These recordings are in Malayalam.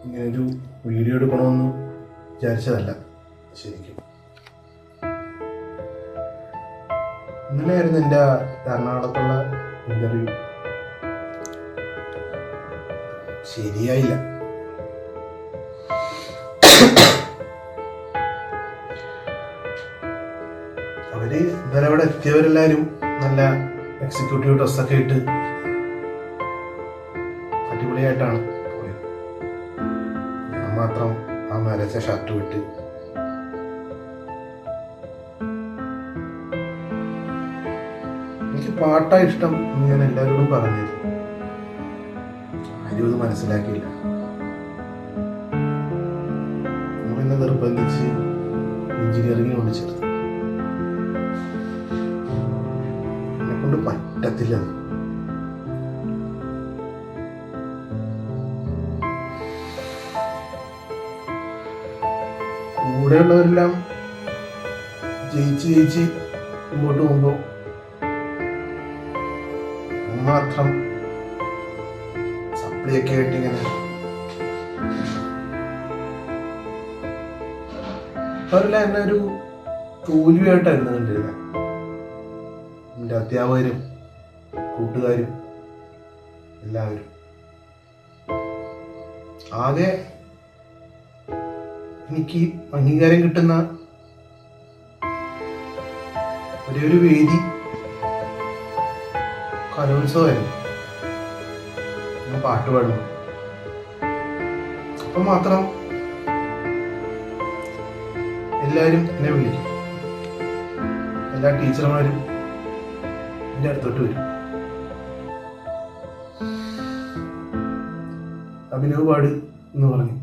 ഇങ്ങനൊരു വീഡിയോ എടുക്കണമെന്ന് വിചാരിച്ചതല്ല. ശരിക്കും ഇന്നലെയായിരുന്നു എൻ്റെ എറണാകുളത്തുള്ള ഇൻ്റർവ്യൂ. ശരിയായില്ല. അവര് ഇന്നലെ അവിടെ എത്തിയവരെല്ലാവരും നല്ല എക്സിക്യൂട്ടീവ് ഡ്രസ്സൊക്കെ ഇട്ട് അടിപൊളിയായിട്ടാണ് പോയത്. ഞാൻ മാത്രം ആ നരച്ച ഷർട്ട് വിട്ട് എനിക്ക് പാട്ടാ ഇഷ്ടം എന്ന് ഞാൻ എല്ലാവരോടും പറഞ്ഞത്. ആരും ഇത് മനസ്സിലാക്കിയില്ല. നമ്മളെന്നെ നിർബന്ധിച്ച് എഞ്ചിനീയറിംഗിന് കൊണ്ട് ചേർത്തു. എന്നെ കൊണ്ട് പറ്റത്തില്ല. കൂടെയുള്ളവരെല്ലാം ജയിച്ച് മുമ്പോട്ട് പോകുമ്പോൾ മാത്രം സപ്ലിയൊക്കെ ആയിട്ട് ഇങ്ങനെ അവരെല്ലാം എന്നെ ഒരു തോൽവിയായിട്ടായിരുന്നു കണ്ടിരുന്നത്. എൻ്റെ അധ്യാപകരും കൂട്ടുകാരും എല്ലാവരും ആകെ എനിക്ക് അംഗീകാരം കിട്ടുന്ന ഒരു വേദി കലോത്സവമായിരുന്നു. ഞാൻ പാട്ട് പാടുന്നു. അപ്പൊ മാത്രം എല്ലാവരും എന്നെ വിളിക്കും. എല്ലാ ടീച്ചർമാരും എൻ്റെ അടുത്തോട്ട് വരും. അഭിനവ് പാട് എന്ന് പറഞ്ഞു.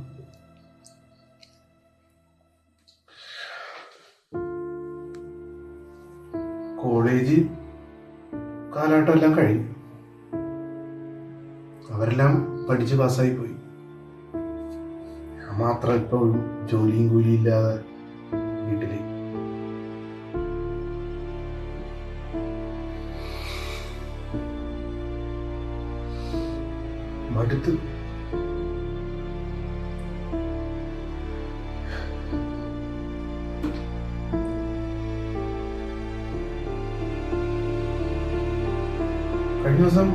കോളേജ് കാലഘട്ടം എല്ലാം കഴിഞ്ഞു. അവരെല്ലാം പഠിച്ച് പാസ്സായി പോയി. ഞാൻ മാത്രം ഇപ്പോൾ ജോലിയും കൂലിയും ഇല്ലാതെ വീട്ടില്. മടുത്ത്. കഴിഞ്ഞ ദിവസം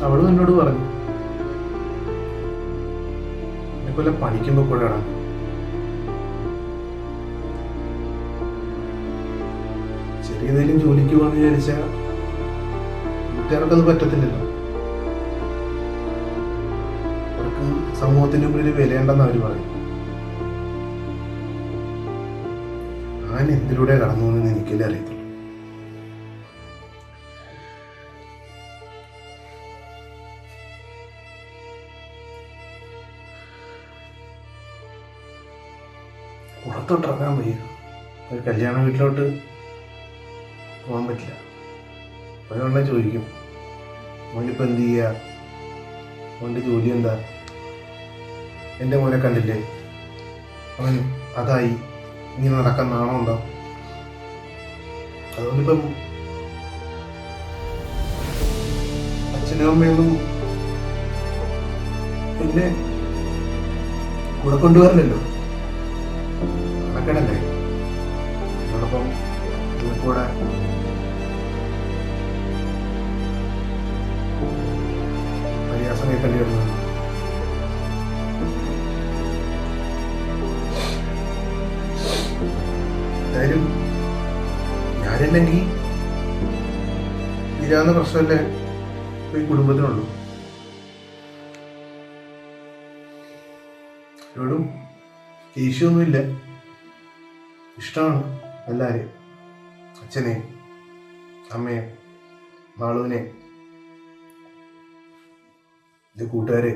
അവളും എന്നോട് പറഞ്ഞു, എന്നെക്കൊല്ലം പഠിക്കുമ്പോൾ കൂടെയാണ് ചെറിയതെങ്കിലും ജോലിക്ക് പോകാന്ന് വിചാരിച്ചാൽ വീട്ടുകാർക്കത് പറ്റത്തില്ലല്ലോ. അവർക്ക് സമൂഹത്തിന്റെ മുന്നിൽ വിലയുണ്ടെന്ന് അവർ പറയും. ഞാൻ എന്തിലൂടെ കടന്നു എന്ന് എനിക്കല്ലേ അറിയത്തുള്ളൂ. പുറത്തോട്ടിറങ്ങാൻ വയ്യ. ഒരു കല്യാണ വീട്ടിലോട്ട് പോകാൻ പറ്റില്ല. അവരോടെ ചോദിക്കും, മോനിപ്പോൾ എന്ത് ചെയ്യുക, മോൻ്റെ ജോലി എന്താ? എൻ്റെ മോനെ കണ്ടില്ലേ, അവൻ അതായി, ഇനി നടക്കാൻ നാണമുണ്ടോ? അതുകൊണ്ടിപ്പം അച്ഛനും അമ്മയൊന്നും എന്നെ കൂടെ കൊണ്ടുവരില്ലല്ലോ. നടക്കണല്ലേ. അതോടൊപ്പം കൂടെ പ്രയാസം കേൾക്കേണ്ടി വരുന്നത്. എന്തായാലും ഞാനില്ലെങ്കിൽ തീരാവുന്ന പ്രശ്നമല്ലേ ഈ കുടുംബത്തിനുള്ളൂ. അവരോടും ദേഷ്യമൊന്നുമില്ല. ഇഷ്ടമാണ് എല്ലാവരെയും. അച്ഛനെ, അമ്മയെ, മാളുവിനെ, എൻ്റെ കൂട്ടുകാരെ.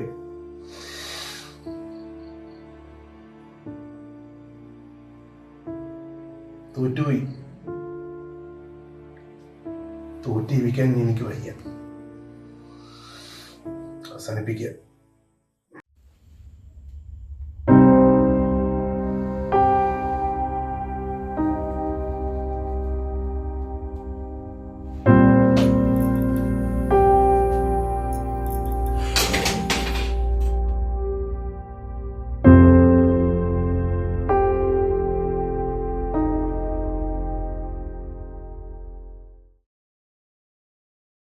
തോറ്റുപോയി. തോറ്റിരിക്കാൻ എനിക്ക് വയ്യ. അവസാനിപ്പിക്കുക.